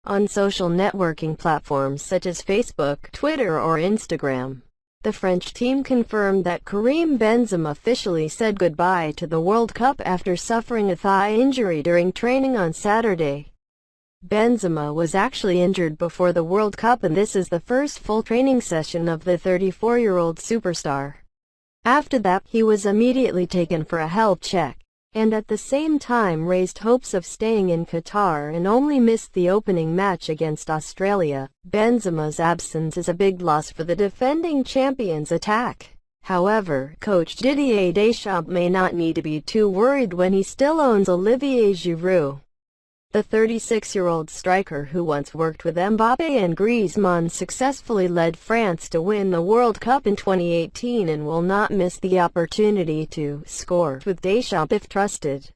on social networking platforms such as Facebook, Twitter, or Instagram. The French team confirmed that Karim Benzema officially said goodbye to the World Cup after suffering a thigh injury during training on Saturday. Benzema was actually injured before the World Cup, and this is the first full training session of the 34-year-old superstar. After that, he was immediately taken for a health check, and at the same time raised hopes of staying in Qatar and only missed the opening match against Australia. Benzema's absence is a big loss for the defending champions' attack. However, coach Didier Deschamps may not need to be too worried when he still owns Olivier Giroud. The 36-year-old striker, who once worked with Mbappe and Griezmann, successfully led France to win the World Cup in 2018 and will not miss the opportunity to score with Deschamps if trusted.